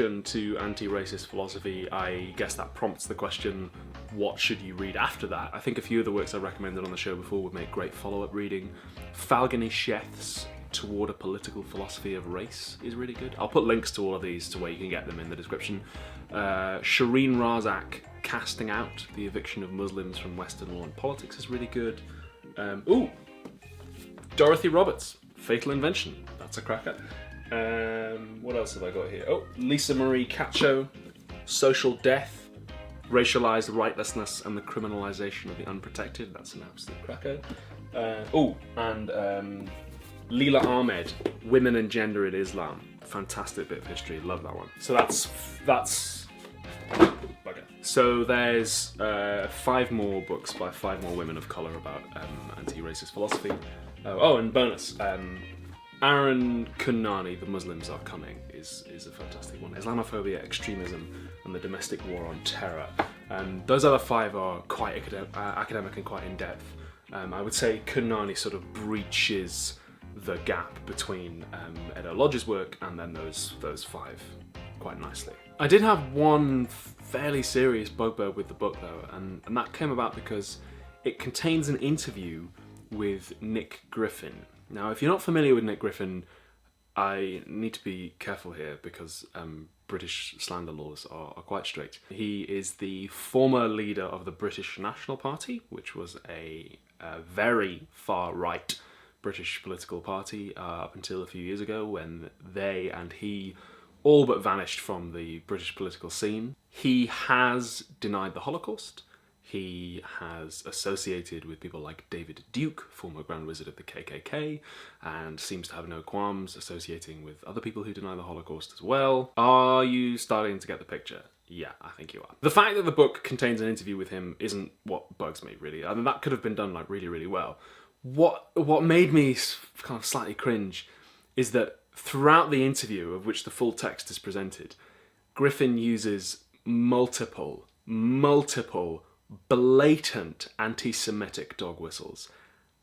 To anti-racist philosophy, I guess that prompts the question, what should you read after that? I think a few of the works I recommended on the show before would make great follow-up reading. Falguni Sheth's Toward a Political Philosophy of Race is really good. I'll put links to all of these to where you can get them in the description. Shireen Razak, Casting Out, The Eviction of Muslims from Western Law and Politics is really good. Dorothy Roberts, Fatal Invention, that's a cracker. What else have I got here? Lisa Marie Cacho, Social Death, Racialized Rightlessness and the Criminalization of the Unprotected, that's an absolute cracker. Leela Ahmed, Women and Gender in Islam, fantastic bit of history, love that one. So that's bugger. So there's 5 more books by 5 more women of colour about anti-racist philosophy. And bonus, Aaron Kunani, The Muslims Are Coming, is a fantastic one. Islamophobia, Extremism, and the Domestic War on Terror. Those other 5 are quite academic and quite in-depth. I would say Kunani sort of breaches the gap between Edo Lodge's work and then those 5 quite nicely. I did have one fairly serious bugbear with the book though, and that came about because it contains an interview with Nick Griffin. Now, if you're not familiar with Nick Griffin, I need to be careful here because British slander laws are quite strict. He is the former leader of the British National Party, which was a very far-right British political party up until a few years ago when they and he all but vanished from the British political scene. He has denied the Holocaust. He has associated with people like David Duke, former Grand Wizard of the KKK, and seems to have no qualms associating with other people who deny the Holocaust as well. Are you starting to get the picture? Yeah, I think you are. The fact that the book contains an interview with him isn't what bugs me, really. I mean, that could have been done really, really well. What made me kind of slightly cringe is that throughout the interview, of which the full text is presented, Griffin uses multiple blatant anti-Semitic dog whistles,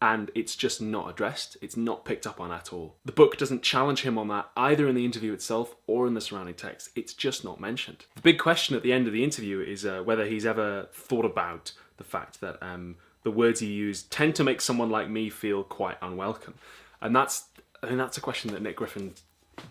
and it's just not addressed. It's not picked up on at all. The book doesn't challenge him on that either in the interview itself or in the surrounding text. It's just not mentioned. The big question at the end of the interview is whether he's ever thought about the fact that the words he used tend to make someone like me feel quite unwelcome, and that's a question that Nick Griffin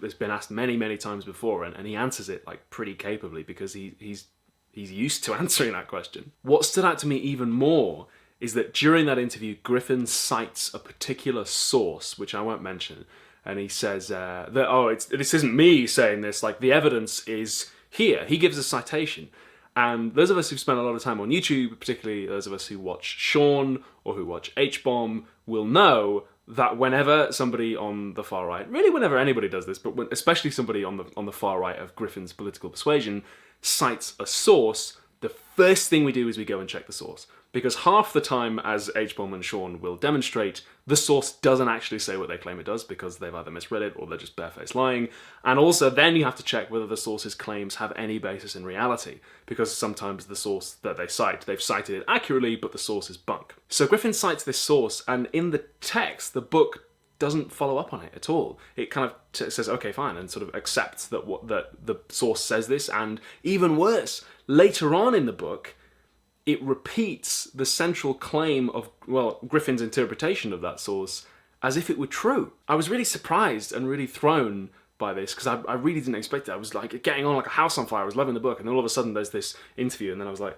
has been asked many times before, and he answers it like pretty capably because he's used to answering that question. What stood out to me even more is that during that interview, Griffin cites a particular source, which I won't mention, and he says this isn't me saying this, like the evidence is here. He gives a citation. And those of us who've spent a lot of time on YouTube, particularly those of us who watch Sean or who watch H-Bomb, will know that whenever somebody on the far right, really whenever anybody does this, but especially somebody on the far right of Griffin's political persuasion, cites a source, the first thing we do is we go and check the source. Because half the time, as H-Bomb and Sean will demonstrate, the source doesn't actually say what they claim it does because they've either misread it or they're just barefaced lying. And also then you have to check whether the source's claims have any basis in reality, because sometimes the source that they cite, they've cited it accurately, but the source is bunk. So Griffin cites this source, and in the text, the book doesn't follow up on it at all. It kind of says, okay, fine, and sort of accepts that that the source says this, and even worse, later on in the book, it repeats the central claim of, Griffin's interpretation of that source as if it were true. I was really surprised and really thrown by this because I really didn't expect it. I was like getting on like a house on fire. I was loving the book, and then all of a sudden there's this interview, and then I was like,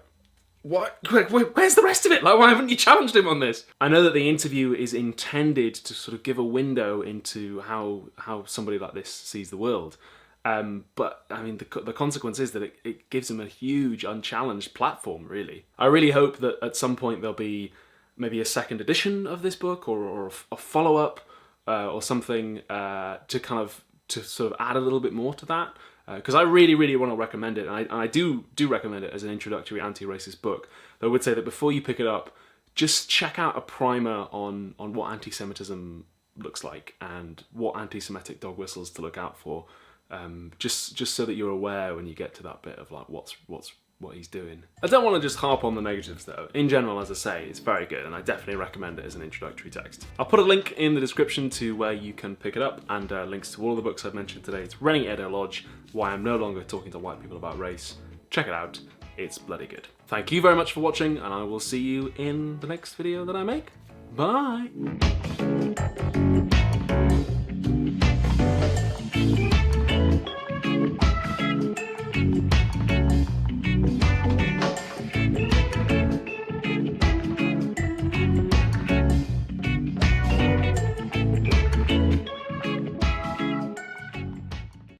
what? Where's the rest of it? Like, why haven't you challenged him on this? I know that the interview is intended to sort of give a window into how somebody like this sees the world. But I mean, the consequence is that it gives him a huge unchallenged platform, really. I really hope that at some point there'll be maybe a second edition of this book or a follow-up or something to sort of add a little bit more to that. Because I really want to recommend it, and I do recommend it as an introductory anti-racist book. Though I would say that before you pick it up, just check out a primer on what anti-Semitism looks like and what anti-Semitic dog whistles to look out for. Just so that you're aware when you get to that bit of like what's what he's doing. I don't want to just harp on the negatives though. In general, as I say, it's very good and I definitely recommend it as an introductory text. I'll put a link in the description to where you can pick it up, and links to all of the books I've mentioned today. It's Rennie Edo Lodge, Why I'm No Longer Talking to White People About Race. Check it out, it's bloody good. Thank you very much for watching, and I will see you in the next video that I make. Bye!